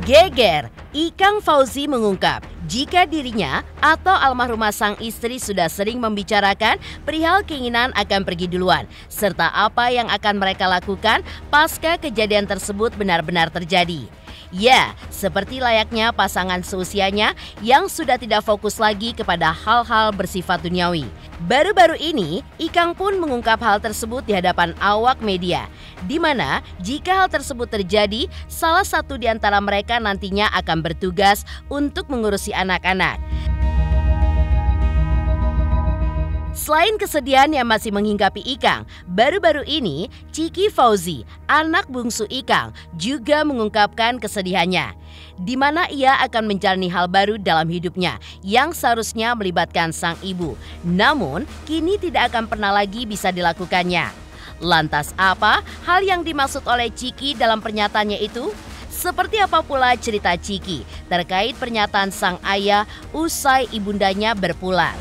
Geger, Ikang Fauzi mengungkap jika dirinya atau almarhumah sang istri sudah sering membicarakan perihal keinginan akan pergi duluan, serta apa yang akan mereka lakukan pasca kejadian tersebut benar-benar terjadi. Ya, seperti layaknya pasangan seusianya yang sudah tidak fokus lagi kepada hal-hal bersifat duniawi. Baru-baru ini, Ikang pun mengungkap hal tersebut di hadapan awak media, di mana jika hal tersebut terjadi, salah satu di antara mereka nantinya akan bertugas untuk mengurusi anak-anak. Selain kesedihan yang masih menghinggapi Ikang, baru-baru ini Ciki Fauzi, anak bungsu Ikang, juga mengungkapkan kesedihannya, di mana ia akan menjalani hal baru dalam hidupnya yang seharusnya melibatkan sang ibu, namun kini tidak akan pernah lagi bisa dilakukannya. Lantas apa hal yang dimaksud oleh Ciki dalam pernyataannya itu? Seperti apa pula cerita Ciki terkait pernyataan sang ayah usai ibundanya berpulang?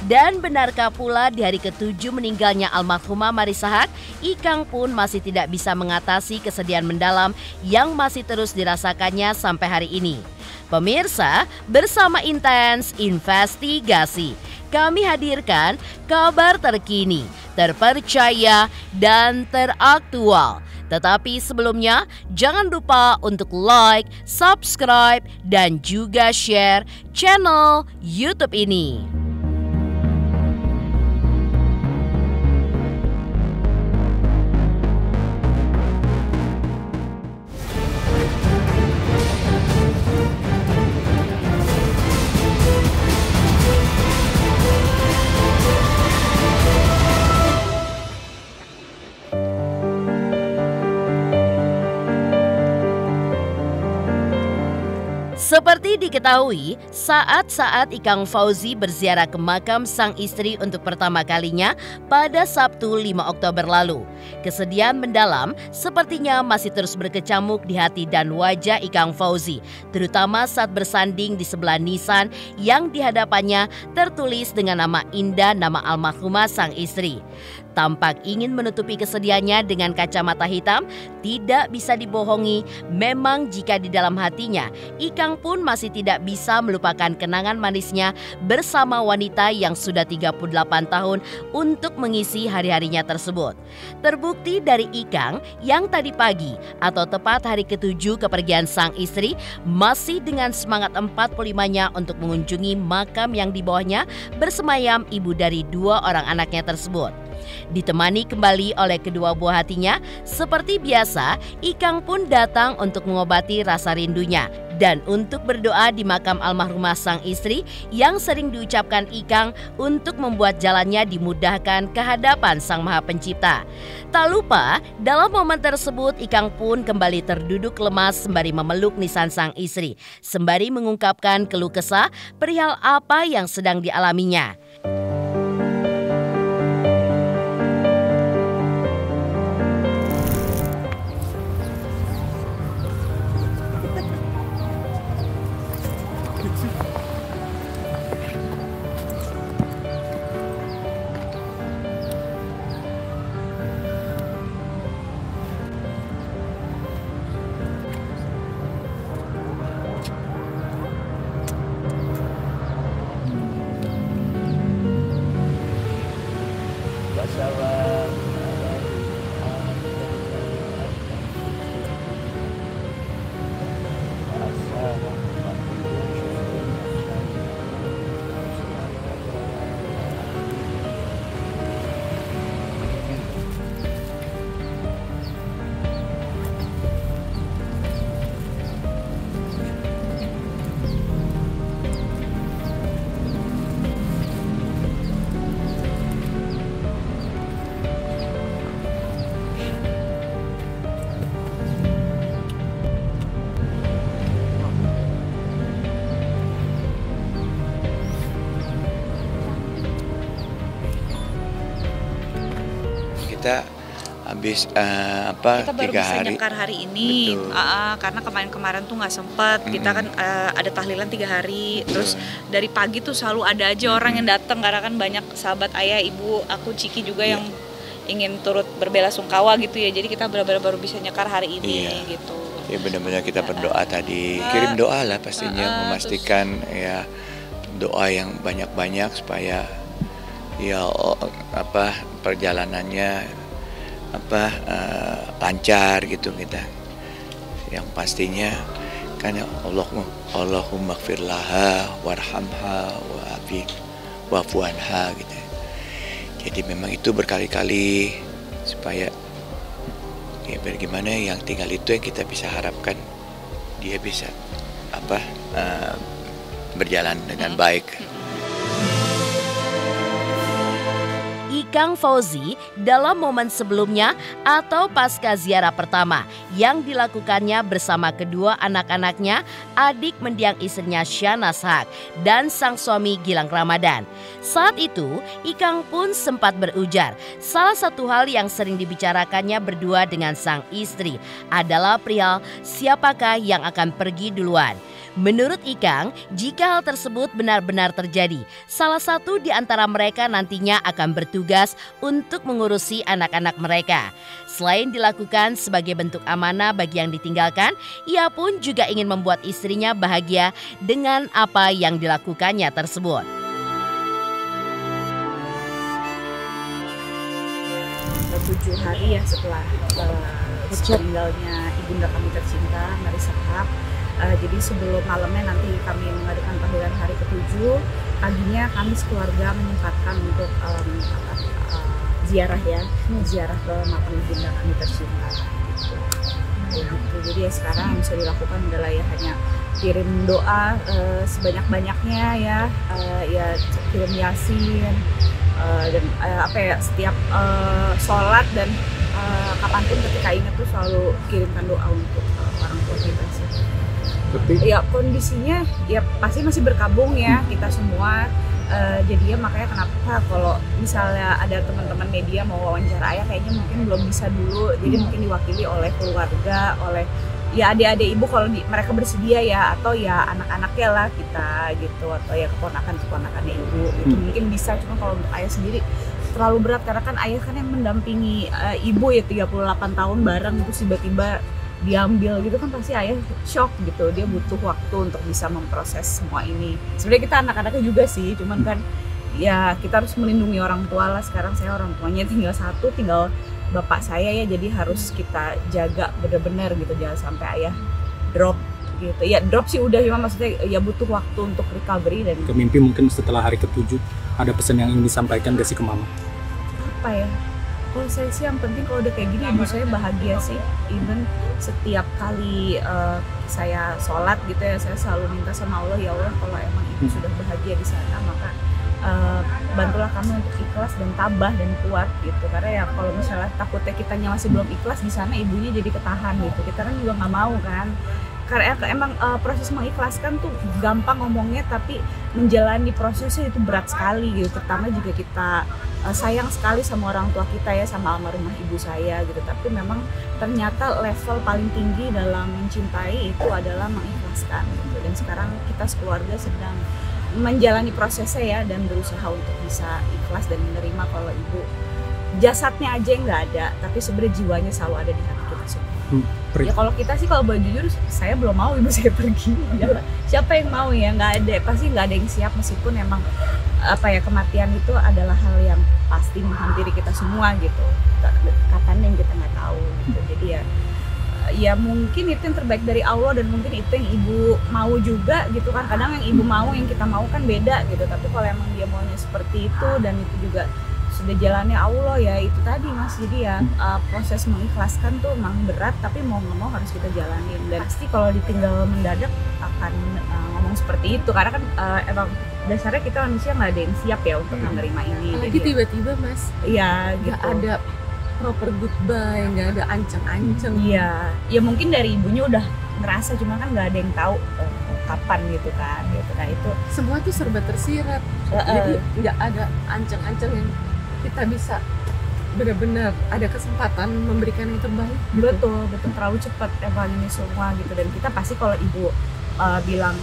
Dan benarkah pula di hari ke-7 meninggalnya almarhumah Marissa Haque, Ikang pun masih tidak bisa mengatasi kesedihan mendalam yang masih terus dirasakannya sampai hari ini. Pemirsa, bersama Intens Investigasi, kami hadirkan kabar terkini, terpercaya, dan teraktual. Tetapi sebelumnya, jangan lupa untuk like, subscribe, dan juga share channel YouTube ini. Seperti diketahui, saat-saat Ikang Fauzi berziarah ke makam sang istri untuk pertama kalinya pada Sabtu 5 Oktober lalu. Kesedihan mendalam sepertinya masih terus berkecamuk di hati dan wajah Ikang Fauzi, terutama saat bersanding di sebelah nisan yang di hadapannya tertulis dengan nama indah nama almarhumah sang istri. Tampak ingin menutupi kesedihannya dengan kacamata hitam, tidak bisa dibohongi, memang jika di dalam hatinya, Ikang pun masih tidak bisa melupakan kenangan manisnya bersama wanita yang sudah 38 tahun untuk mengisi hari-harinya tersebut. Terbukti dari Ikang yang tadi pagi atau tepat hari ke-7 kepergian sang istri masih dengan semangat 45-nya untuk mengunjungi makam yang di bawahnya bersemayam ibu dari 2 orang anaknya tersebut. Ditemani kembali oleh kedua buah hatinya, seperti biasa, Ikang pun datang untuk mengobati rasa rindunya dan untuk berdoa di makam almarhumah sang istri yang sering diucapkan Ikang untuk membuat jalannya dimudahkan ke hadapan Sang Maha Pencipta. Tak lupa, dalam momen tersebut Ikang pun kembali terduduk lemas sembari memeluk nisan sang istri, sembari mengungkapkan keluh kesah perihal apa yang sedang dialaminya. Kita habis kita baru 3 bisa hari. nyekar hari ini. Betul. Karena kemarin tuh nggak sempet. Kita kan ada tahlilan 3 hari. Terus dari pagi tuh selalu ada aja orang yang datang karena kan banyak sahabat ayah, ibu, aku, Ciki juga ingin turut berbela-sungkawa gitu ya. Jadi kita benar-benar baru bisa nyekar hari ini gitu. Ya benar-benar kita berdoa tadi, kirim doa lah pastinya, memastikan ya doa yang banyak-banyak supaya ya perjalanannya lancar gitu kita. Yang pastinya kan ya Allahumma gfir laha warhamha wa'fu anha gitu. Jadi memang itu berkali-kali supaya ya bagaimana yang tinggal itu yang kita bisa harapkan dia bisa berjalan dengan baik. Ikang Fauzi dalam momen sebelumnya atau pasca ziarah pertama yang dilakukannya bersama kedua anak-anaknya, adik mendiang istrinya Shahnaz Haq dan sang suami Gilang Ramadan. Saat itu, Ikang pun sempat berujar, salah satu hal yang sering dibicarakannya berdua dengan sang istri adalah perihal siapakah yang akan pergi duluan. Menurut Ikang, jika hal tersebut benar-benar terjadi, salah satu di antara mereka nantinya akan bertugas untuk mengurusi anak-anak mereka. Selain dilakukan sebagai bentuk amanah bagi yang ditinggalkan, ia pun juga ingin membuat istrinya bahagia dengan apa yang dilakukannya tersebut. 7 hari ya setelah meninggalnya ibunda kami tercinta Marissa Haq. Jadi sebelum malamnya nanti kami mengadakan tahlilan hari ke-7, paginya kami sekeluarga menyempatkan untuk ziarah ke makam ibunda kami tercinta. Gitu. Jadi ya sekarang yang bisa dilakukan adalah ya hanya kirim doa sebanyak-banyaknya ya kirim yasin dan setiap sholat dan kapanpun ketika ingat tuh selalu kirimkan doa untuk orang tua kita sih. Ya kondisinya ya pasti masih berkabung ya kita semua. Jadinya makanya kenapa kalau misalnya ada teman-teman media mau wawancara ayah kayaknya mungkin belum bisa dulu. Jadi mungkin diwakili oleh keluarga, oleh ya adik-adik ibu kalau mereka bersedia ya, atau ya anak-anaknya lah kita gitu, atau ya keponakan-keponakannya ibu itu mungkin bisa. Cuma kalau untuk ayah sendiri terlalu berat karena kan ayah kan yang mendampingi ibu ya 38 tahun bareng, terus tiba-tiba diambil gitu kan pasti ayah shock gitu. Dia butuh waktu untuk bisa memproses semua ini. Sebenarnya kita anak-anaknya juga sih, cuman kan ya kita harus melindungi orang tua lah. Sekarang saya orang tuanya tinggal satu, tinggal bapak saya ya, jadi harus kita jaga benar-benar gitu, jangan sampai ayah drop gitu. Ya drop sih udah, cuma maksudnya ya butuh waktu untuk recovery. Dan ke mimpi mungkin setelah hari ke-7 ada pesan yang ingin disampaikan gak sih ke mama? Apa ya? Kalau saya sih yang penting kalau udah kayak gini ibu saya bahagia sih. Even setiap kali saya sholat gitu ya, saya selalu minta sama Allah, ya Allah kalau emang ibu sudah bahagia di sana maka bantulah kami untuk ikhlas dan tabah dan kuat gitu. Karena ya kalau misalnya takutnya kitanya masih belum ikhlas di sana, ibunya jadi ketahan gitu. Kita kan juga nggak mau kan. Karena emang proses mengikhlaskan tuh gampang ngomongnya, tapi menjalani prosesnya itu berat sekali gitu. Terutama jika kita sayang sekali sama orang tua kita ya, sama almarhumah ibu saya gitu. Tapi memang ternyata level paling tinggi dalam mencintai itu adalah mengikhlaskan gitu. Dan sekarang kita sekeluarga sedang menjalani prosesnya ya, dan berusaha untuk bisa ikhlas dan menerima kalau ibu jasadnya aja yang nggak ada, tapi sebenarnya jiwanya selalu ada di hati kita semua. Ya kalau kita sih, kalau boleh jujur, saya belum mau ibu saya pergi. Ya, siapa yang mau ya? Nggak ada, pasti nggak ada yang siap, meskipun emang kematian itu adalah hal yang pasti menghampiri kita semua gitu. Kapan yang kita nggak tahu gitu. Jadi ya mungkin itu yang terbaik dari Allah, dan mungkin itu yang ibu mau juga gitu kan. Kadang yang ibu mau, yang kita mau kan beda gitu. Tapi kalau emang dia maunya seperti itu, dan itu juga sudah jalannya Allah ya itu tadi Mas. Jadi ya proses mengikhlaskan tuh emang berat, tapi mau nggak mau harus kita jalanin. Dan pasti kalau ditinggal mendadak akan ngomong seperti itu, karena kan emang dasarnya kita manusia nggak ada yang siap ya untuk menerima ini. Lagi tiba-tiba Mas, iya gitu. Nggak ada proper goodbye, nggak ada ancang-ancang. Iya, ya mungkin dari ibunya udah ngerasa, cuma kan nggak ada yang tahu kapan gitu kan. Gitu. Nah itu semua tuh serba tersirat. Jadi nggak ada ancang-ancang yang kita bisa benar-benar ada kesempatan memberikan yang terbaik. Betul, terlalu cepat emang ini semua gitu. Dan kita pasti kalau ibu bilang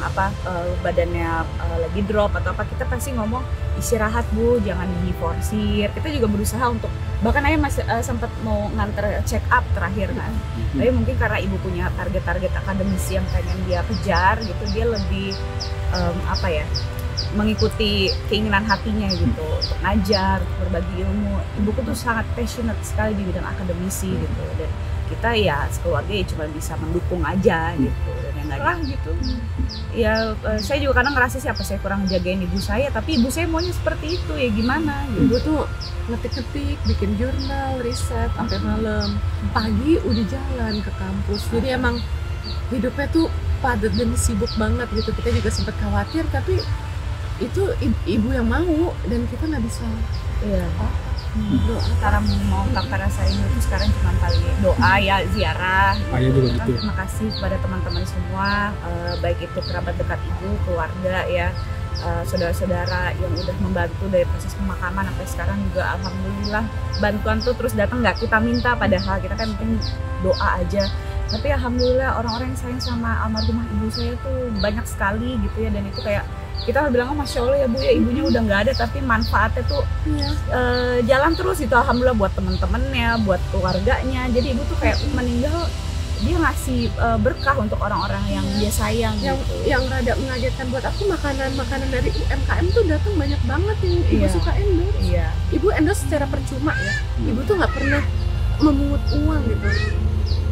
badannya lagi drop atau apa, kita pasti ngomong istirahat Bu, jangan diforsir. Kita juga berusaha untuk, bahkan Ayah masih sempat mau nganter check up terakhir kan. Tapi mungkin karena ibu punya target-target akademisi yang pengen dia kejar gitu, dia lebih mengikuti keinginan hatinya gitu, untuk ngajar, untuk berbagi ilmu. Ibuku tuh sangat passionate sekali di bidang akademisi gitu, dan kita ya sekeluarga ya cuma bisa mendukung aja gitu. Dan yang nggak gitu ya, saya juga kadang ngerasa siapa saya kurang jagain ibu saya, tapi ibu saya maunya seperti itu, ya gimana gitu. Ibu tuh ngetik-ngetik, bikin jurnal, riset sampai malam, pagi udah jalan ke kampus. Jadi emang hidupnya tuh padat dan sibuk banget gitu. Kita juga sempat khawatir, tapi itu ibu yang mau dan kita nggak bisa. Iya. Doa cara mau rasa ini itu sekarang cuma paling doa ya, ziarah. Ayah juga gitu. Terima kasih kepada teman-teman semua, baik itu kerabat dekat ibu, keluarga ya, saudara-saudara yang udah membantu dari proses pemakaman sampai sekarang juga. Alhamdulillah bantuan tuh terus datang, nggak kita minta, padahal kita kan penting doa aja. Tapi alhamdulillah orang-orang yang sayang sama almarhumah ibu saya tuh banyak sekali gitu ya, dan itu kayak kita bilang Masya Allah ya Bu ya, ibunya udah nggak ada tapi manfaatnya tuh jalan terus itu, alhamdulillah, buat temen-temennya, buat keluarganya. Jadi ibu tuh kayak meninggal, dia ngasih berkah untuk orang-orang yang dia sayang gitu. Yang rada mengagetkan buat aku, makanan dari UMKM tuh datang banyak banget yang ibu suka endorse. Iya. Ibu endorse secara percuma ya, ibu tuh nggak pernah memungut uang gitu.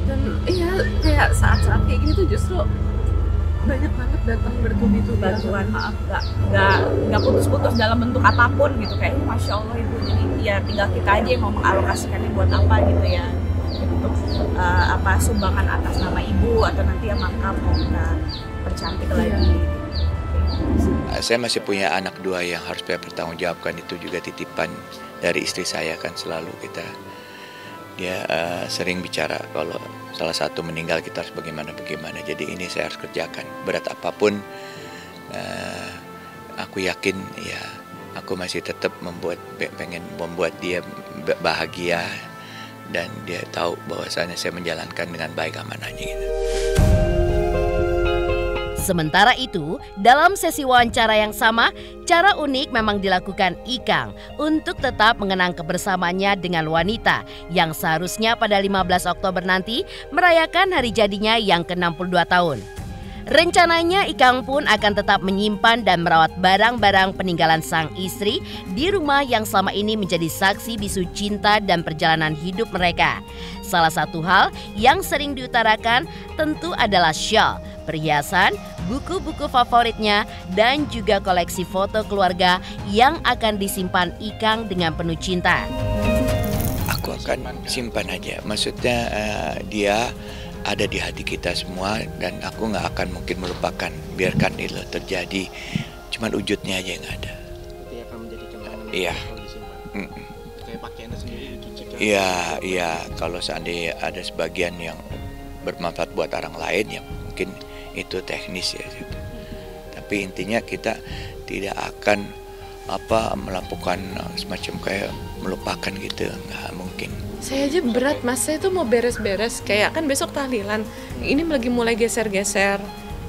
Dan iya, kayak saat-saat kayak gini tuh justru banyak banget datang bertubi-tubi bantuan, maaf nggak putus-putus dalam bentuk apapun gitu, kayak Masya Allah ibu. Jadi ya tinggal kita aja yang mau mengalokasikannya buat apa gitu ya, untuk sumbangan atas nama ibu, atau nanti yang makam mau kita percantik lagi. Saya masih punya anak 2 yang harus saya pertanggungjawabkan, itu juga titipan dari istri saya kan. Selalu dia sering bicara kalau salah satu meninggal kita harus bagaimana. Jadi ini saya harus kerjakan, berat apapun. Aku yakin ya, aku masih tetap pengen membuat dia bahagia, dan dia tahu bahwasanya saya menjalankan dengan baik amanahnya gitu. Sementara itu, dalam sesi wawancara yang sama, cara unik memang dilakukan Ikang untuk tetap mengenang kebersamaannya dengan wanita yang seharusnya pada 15 Oktober nanti merayakan hari jadinya yang ke-62 tahun. Rencananya Ikang pun akan tetap menyimpan dan merawat barang-barang peninggalan sang istri di rumah yang selama ini menjadi saksi bisu cinta dan perjalanan hidup mereka. Salah satu hal yang sering diutarakan tentu adalah shawl, perhiasan, buku-buku favoritnya, dan juga koleksi foto keluarga yang akan disimpan Ikang dengan penuh cinta. Aku akan simpan aja, maksudnya dia ada di hati kita semua, dan aku nggak akan mungkin melupakan. Biarkan itu terjadi, cuman wujudnya aja yang ada. Itu akan menjadi kenangan. Iya. Kayak pakaiannya sendiri dicuci kan? Iya. Kalau seandainya ada sebagian yang bermanfaat buat orang lain, ya mungkin itu teknis ya. Tapi intinya kita tidak akan melakukan semacam kayak melupakan gitu, nggak mungkin. Saya aja berat Mas, saya tuh mau beres-beres, kayak kan besok tahlilan. Ini lagi mulai geser-geser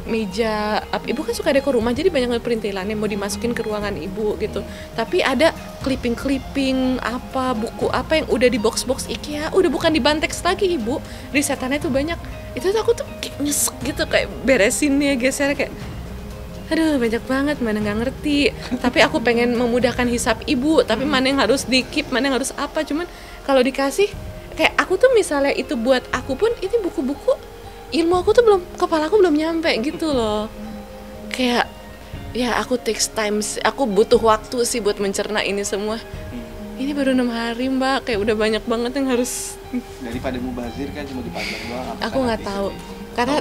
meja. Ibu kan suka dekor rumah, jadi banyak perintilannya mau dimasukin ke ruangan ibu gitu. Tapi ada clipping-clipping buku yang udah di box-box IKEA, udah bukan di Bantex lagi ibu. Risetannya tuh banyak. Itu tuh aku tuh kayak nyesek gitu, kayak beresinnya, geser kayak aduh banyak banget, mana nggak ngerti. Tapi aku pengen memudahkan hisap ibu, tapi mana yang harus di-keep, mana yang harus apa. Cuman kalau dikasih, kayak aku tuh misalnya itu buat aku pun, ini buku-buku, ilmu aku tuh kepala aku belum nyampe gitu loh. Kayak, ya aku takes time, aku butuh waktu sih buat mencerna ini semua. Ini baru 6 hari mbak, kayak udah banyak banget yang harus. Daripada mubazir kan cuma dipajang doang. Aku nggak tahu, karena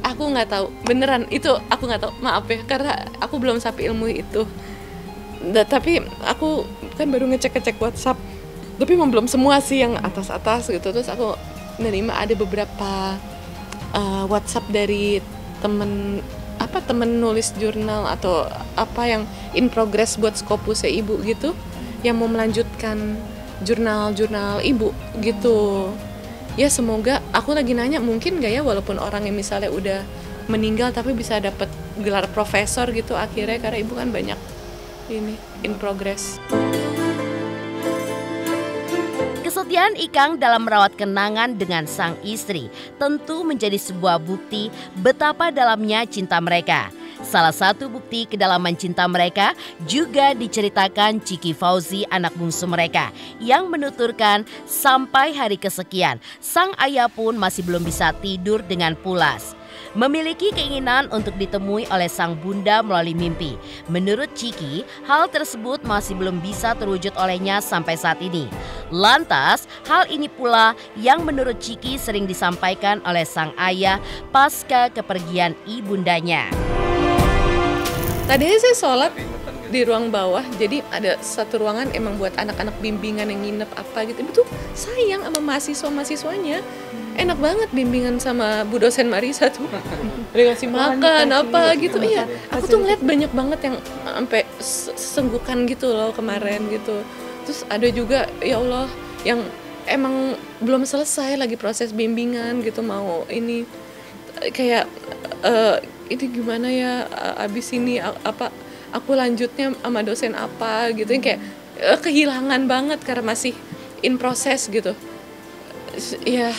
aku nggak tahu, beneran itu aku nggak tahu, maaf ya, karena aku belum sampai ilmu itu. Tapi aku kan baru ngecek WhatsApp. Tapi belum semua sih yang atas-atas gitu. Terus aku nerima ada beberapa WhatsApp dari temen nulis jurnal atau yang in progress buat Scopusnya ibu gitu, yang mau melanjutkan jurnal ibu gitu. Ya semoga, aku lagi nanya mungkin gak ya, walaupun orang yang misalnya udah meninggal tapi bisa dapat gelar profesor gitu akhirnya, karena ibu kan banyak ini in progress. Kesetiaan Ikang dalam merawat kenangan dengan sang istri tentu menjadi sebuah bukti betapa dalamnya cinta mereka. Salah satu bukti kedalaman cinta mereka juga diceritakan Ciki Fauzi, anak bungsu mereka, yang menuturkan sampai hari kesekian sang ayah pun masih belum bisa tidur dengan pulas. Memiliki keinginan untuk ditemui oleh sang bunda melalui mimpi. Menurut Ciki, hal tersebut masih belum bisa terwujud olehnya sampai saat ini. Lantas, hal ini pula yang menurut Ciki sering disampaikan oleh sang ayah pasca kepergian ibundanya. Tadinya saya sholat di ruang bawah, jadi ada satu ruangan emang buat anak-anak bimbingan yang nginep apa gitu. Itu sayang sama mahasiswa-mahasiswanya. Enak banget bimbingan sama Bu dosen Marisa tuh. Dikasih makan apa gitu. Iya, aku tuh ngeliat banyak banget yang sampai senggukan gitu loh kemarin gitu. Terus ada juga ya Allah yang emang belum selesai lagi proses bimbingan gitu, mau ini kayak ini gimana ya abis ini apa aku lanjutnya sama dosen apa gitu, yang kayak kehilangan banget karena masih in proses gitu. Ya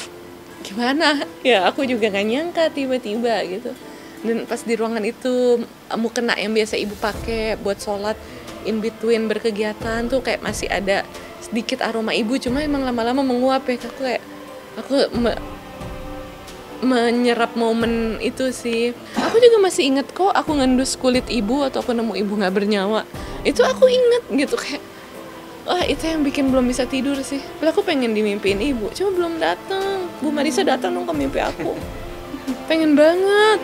gimana ya, aku juga gak nyangka tiba-tiba gitu. Dan pas di ruangan itu mukena yang biasa ibu pakai buat sholat in between berkegiatan tuh kayak masih ada sedikit aroma ibu, cuma emang lama-lama menguap ya. Aku menyerap momen itu sih. Aku juga masih inget kok aku ngendus kulit ibu atau aku nemu ibu gak bernyawa. Itu aku inget gitu, kayak wah itu yang bikin belum bisa tidur sih. Aku pengen dimimpiin ibu, cuma belum datang. Bu Marisa datang dong ke mimpi aku. Pengen banget.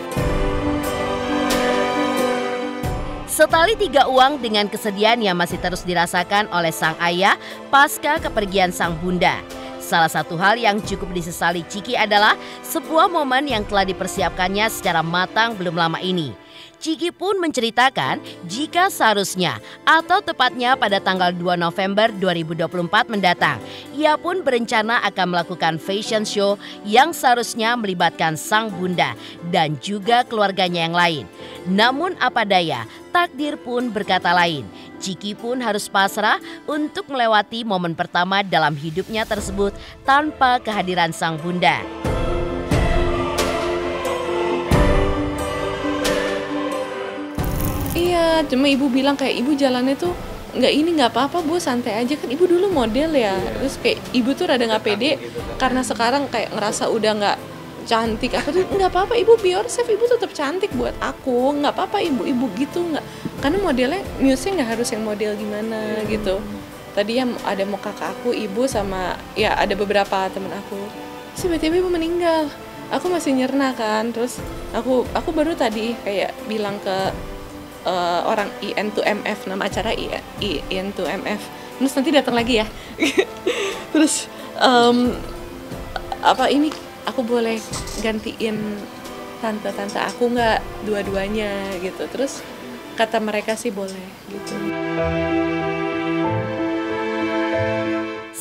Setali tiga uang dengan kesedihan yang masih terus dirasakan oleh sang ayah pasca kepergian sang bunda. Salah satu hal yang cukup disesali Ciki adalah sebuah momen yang telah dipersiapkannya secara matang belum lama ini. Ciki pun menceritakan jika seharusnya atau tepatnya pada tanggal 2 November 2024 mendatang, ia pun berencana akan melakukan fashion show yang seharusnya melibatkan sang bunda dan juga keluarganya yang lain. Namun apa daya, takdir pun berkata lain. Ciki pun harus pasrah untuk melewati momen pertama dalam hidupnya tersebut tanpa kehadiran sang bunda. Iya, cuma ibu bilang kayak ibu jalannya tuh nggak apa-apa Bu, santai aja, kan ibu dulu model ya. Terus kayak ibu tuh rada nggak pede karena sekarang kayak ngerasa udah nggak cantik. Aku tuh nggak apa-apa ibu, be yourself, ibu tetap cantik buat aku, nggak apa-apa ibu gitu, nggak, karena modelnya Muse nggak harus yang model gimana gitu. Tadi yang ada mau kakak aku, ibu sama ya ada beberapa temen aku. Tiba-tiba ibu meninggal, aku masih nyerna kan. Terus aku baru tadi kayak bilang ke orang IN2MF, nama acara IN2MF. Terus nanti datang lagi ya. Terus apa ini aku boleh gantiin tante-tante aku nggak dua-duanya gitu. Terus kata mereka sih boleh gitu.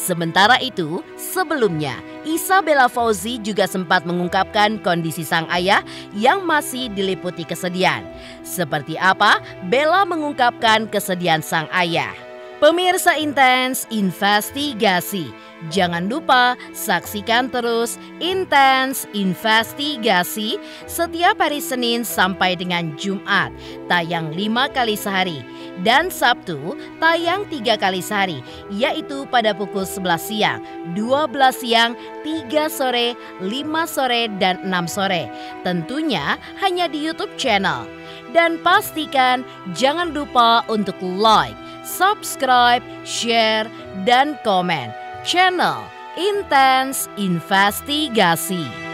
Sementara itu, sebelumnya Isabella Fauzi juga sempat mengungkapkan kondisi sang ayah yang masih diliputi kesedihan. Seperti apa Bella mengungkapkan kesedihan sang ayah? Pemirsa Intens Investigasi, jangan lupa saksikan terus Intens Investigasi setiap hari Senin sampai dengan Jumat, tayang 5 kali sehari. Dan Sabtu tayang 3 kali sehari, yaitu pada pukul 11 siang, 12 siang, 3 sore, 5 sore, dan 6 sore. Tentunya hanya di YouTube channel. Dan pastikan jangan lupa untuk like, subscribe, share, dan komen channel Intens Investigasi.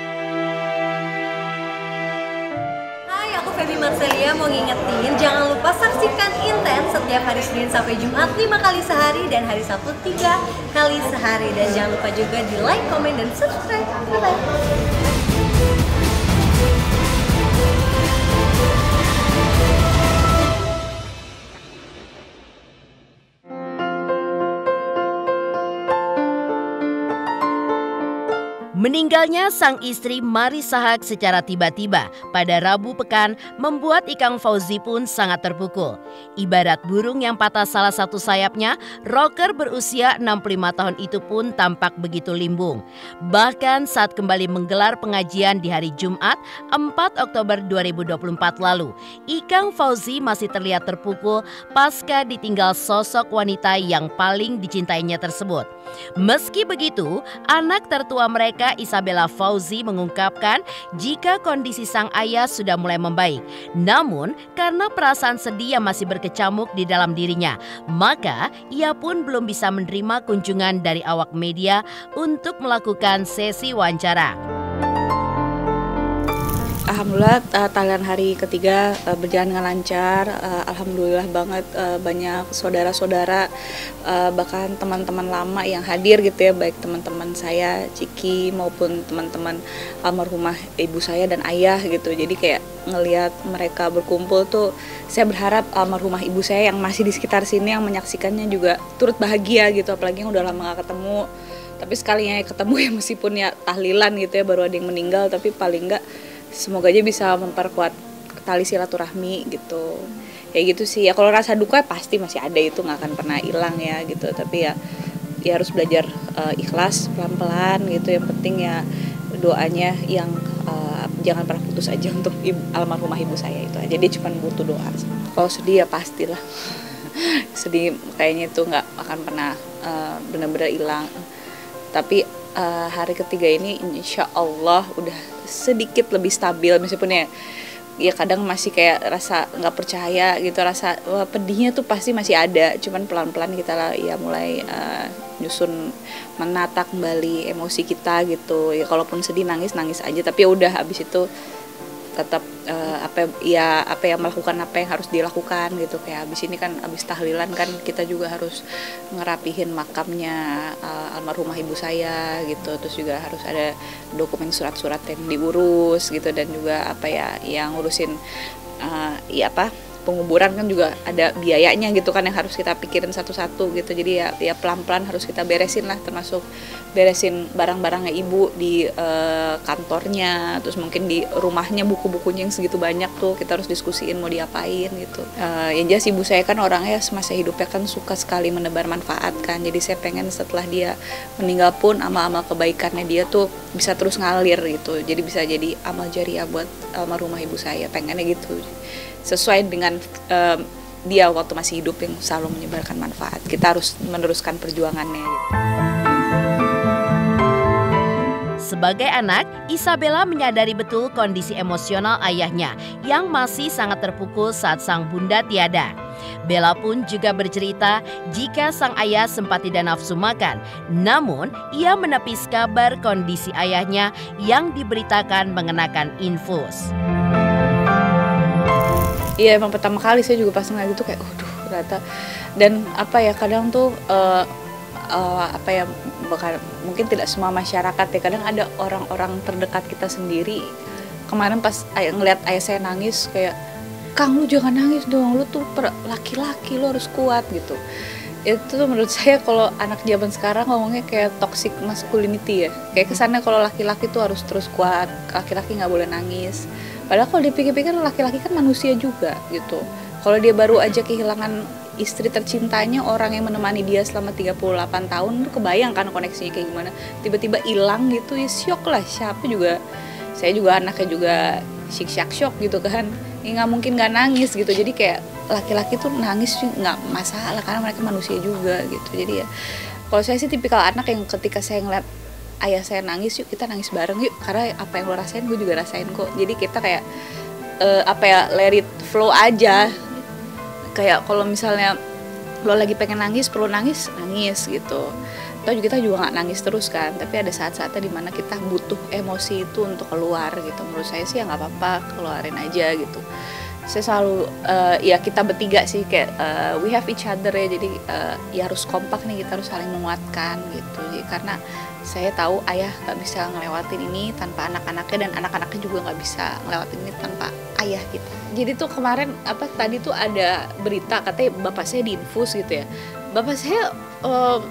Feby Marcelia mau ngingetin, jangan lupa saksikan Intens setiap hari Senin sampai Jumat 5 kali sehari dan hari Sabtu 3 kali sehari. Dan jangan lupa juga di like, komen, dan subscribe. Bye-bye. Meninggalnya sang istri Mari Sahak secara tiba-tiba pada Rabu pekan membuat Ikang Fauzi pun sangat terpukul. Ibarat burung yang patah salah satu sayapnya, rocker berusia 65 tahun itu pun tampak begitu limbung. Bahkan saat kembali menggelar pengajian di hari Jumat 4 Oktober 2024 lalu, Ikang Fauzi masih terlihat terpukul pasca ditinggal sosok wanita yang paling dicintainya tersebut. Meski begitu, anak tertua mereka Isabella Fauzi mengungkapkan jika kondisi sang ayah sudah mulai membaik. Namun karena perasaan sedih yang masih berkecamuk di dalam dirinya, maka ia pun belum bisa menerima kunjungan dari awak media untuk melakukan sesi wawancara. Alhamdulillah tanggal hari ketiga berjalan dengan lancar. Alhamdulillah banget banyak saudara-saudara bahkan teman-teman lama yang hadir gitu ya, baik teman-teman saya Ciki maupun teman-teman almarhumah ibu saya dan ayah gitu. Jadi kayak ngelihat mereka berkumpul tuh, saya berharap almarhumah ibu saya yang masih di sekitar sini yang menyaksikannya juga turut bahagia gitu, apalagi yang udah lama gak ketemu. Tapi sekalinya ketemu ya, meskipun ya tahlilan gitu ya, baru ada yang meninggal, tapi paling enggak semoga aja bisa memperkuat tali silaturahmi gitu. Ya gitu sih. Ya kalau rasa duka pasti masih ada, itu nggak akan pernah hilang ya gitu. Tapi ya harus belajar ikhlas pelan-pelan gitu. Yang penting ya doanya yang jangan pernah putus aja untuk almarhumah ibu saya itu aja. Dia cuma butuh doa. Kalau sedih ya pastilah. Sedih kayaknya itu nggak akan pernah benar-benar hilang. Tapi hari ketiga ini insya Allah udah sedikit lebih stabil, meskipun ya kadang masih kayak rasa nggak percaya gitu, rasa pedihnya tuh pasti masih ada, cuman pelan-pelan kita lah ya mulai nyusun, menata kembali emosi kita gitu. Ya kalaupun sedih nangis aja, tapi ya udah habis itu tetap melakukan apa yang harus dilakukan gitu. Kayak habis ini kan habis tahlilan kan kita juga harus ngerapihin makamnya almarhumah ibu saya gitu, terus juga harus ada dokumen surat-surat yang diurus gitu, dan juga yang ngurusin penguburan kan juga ada biayanya gitu kan, yang harus kita pikirin satu-satu gitu. Jadi ya pelan-pelan harus kita beresin lah, termasuk beresin barang-barangnya ibu di kantornya, terus mungkin di rumahnya buku-bukunya yang segitu banyak tuh kita harus diskusiin mau diapain gitu. Yang jelas ibu saya kan orangnya semasa hidupnya kan suka sekali menebar manfaat kan, jadi saya pengen setelah dia meninggal pun amal-amal kebaikannya dia tuh bisa terus ngalir gitu, jadi bisa jadi amal jariah buat almarhumah ibu saya, pengennya gitu, sesuai dengan dia waktu masih hidup yang selalu menyebarkan manfaat. Kita harus meneruskan perjuangannya gitu. Sebagai anak, Isabella menyadari betul kondisi emosional ayahnya yang masih sangat terpukul saat sang bunda tiada. Bella pun juga bercerita jika sang ayah sempat tidak nafsu makan, namun ia menepis kabar kondisi ayahnya yang diberitakan mengenakan infus. Iya, emang pertama kali saya juga pas ngeliat gitu kayak ternyata, dan kadang tuh bahkan mungkin tidak semua masyarakat ya, kadang ada orang-orang terdekat kita sendiri. Kemarin pas ngeliat ayah saya nangis kayak, "Kang, lu jangan nangis dong, lu tuh laki-laki, lu harus kuat," gitu. Itu tuh menurut saya kalau anak zaman sekarang ngomongnya kayak toxic masculinity ya, kayak kesannya kalau laki-laki tuh harus terus kuat, laki-laki nggak boleh nangis. Padahal kalau dipikir-pikir laki-laki kan manusia juga gitu. Kalau dia baru aja kehilangan istri tercintanya, orang yang menemani dia selama 38 tahun, kebayang kan koneksinya kayak gimana. Tiba-tiba hilang gitu, ya syok lah. Siapa juga, saya juga anaknya juga syok gitu kan. Ya nggak mungkin nggak nangis gitu. Jadi kayak laki-laki tuh nangis nggak masalah karena mereka manusia juga gitu. Jadi ya kalau saya sih tipikal anak yang ketika saya ngeliat ayah saya nangis, yuk kita nangis bareng yuk, karena apa yang lo rasain gue juga rasain kok. Jadi kita kayak let it flow aja. Kayak kalau misalnya lo lagi pengen nangis, perlu nangis gitu. Atau kita juga nggak nangis terus kan, tapi ada saat-saatnya dimana kita butuh emosi itu untuk keluar gitu. Menurut saya sih ya nggak apa-apa, keluarin aja gitu. Saya selalu ya kita bertiga sih kayak we have each other ya, jadi ya harus kompak nih, kita harus saling menguatkan gitu. Jadi, karena saya tahu ayah nggak bisa ngelewatin ini tanpa anak-anaknya, dan anak-anaknya juga nggak bisa ngelewatin ini tanpa ayah kita. Jadi tuh kemarin tadi tuh ada berita katanya bapak saya diinfus gitu ya. Bapak saya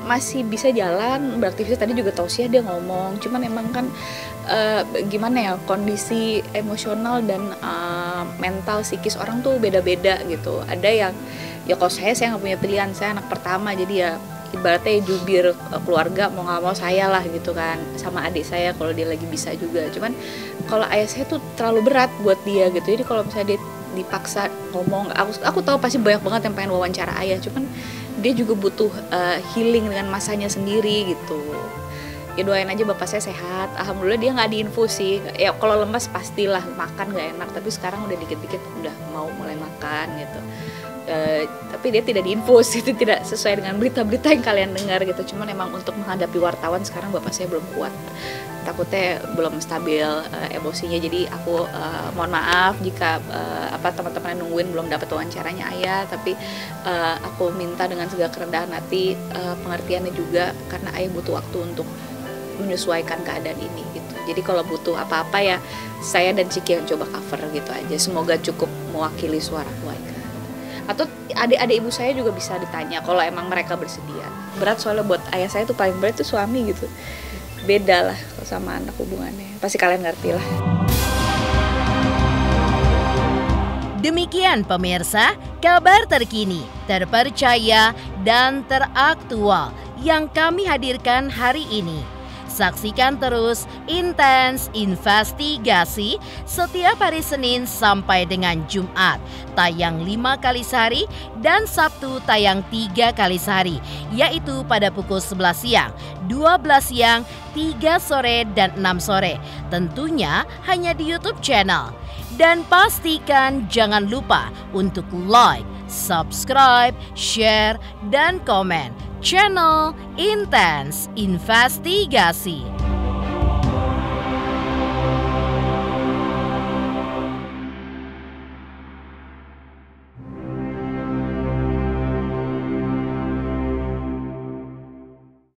masih bisa jalan beraktivitas. Tadi juga tausiah dia ngomong, cuman emang kan gimana ya, kondisi emosional dan mental psikis orang tuh beda-beda gitu. Ada yang ya kalau saya nggak punya pilihan, saya anak pertama, jadi ya ibaratnya jubir keluarga, mau nggak mau saya lah gitu kan, sama adik saya kalau dia lagi bisa juga. Cuman kalau ayah saya tuh terlalu berat buat dia gitu, jadi kalau misalnya dia dipaksa ngomong, aku tahu pasti banyak banget yang pengen wawancara ayah, cuman dia juga butuh healing dengan masanya sendiri gitu. Ya doain aja bapak saya sehat. Alhamdulillah dia nggak diinfus sih. Ya kalau lemas pastilah makan nggak enak, tapi sekarang udah dikit-dikit udah mau mulai makan gitu. Tapi dia tidak diinfus, itu tidak sesuai dengan berita-berita yang kalian dengar gitu. Cuman emang untuk menghadapi wartawan sekarang bapak saya belum kuat, takutnya belum stabil emosinya. Jadi aku mohon maaf jika teman-teman yang nungguin belum dapat wawancaranya ayah, tapi aku minta dengan segala kerendahan hati pengertiannya juga, karena ayah butuh waktu untuk menyesuaikan keadaan ini gitu. Jadi kalau butuh apa-apa ya saya dan Ciki yang coba cover gitu aja. Semoga cukup mewakili suara keluarga. Atau adik-adik ibu saya juga bisa ditanya kalau emang mereka bersedia. Berat soalnya buat ayah saya tuh paling berat tuh suami gitu. Beda lah sama anak hubungannya. Pasti kalian ngerti lah. Demikian pemirsa, kabar terkini, terpercaya, dan teraktual yang kami hadirkan hari ini. Saksikan terus Intens Investigasi setiap hari Senin sampai dengan Jumat, tayang 5 kali sehari dan Sabtu tayang 3 kali sehari, yaitu pada pukul 11 siang, 12 siang, 3 sore, dan 6 sore. Tentunya hanya di YouTube channel. Dan pastikan jangan lupa untuk like, subscribe, share, dan komen channel Intens Investigasi.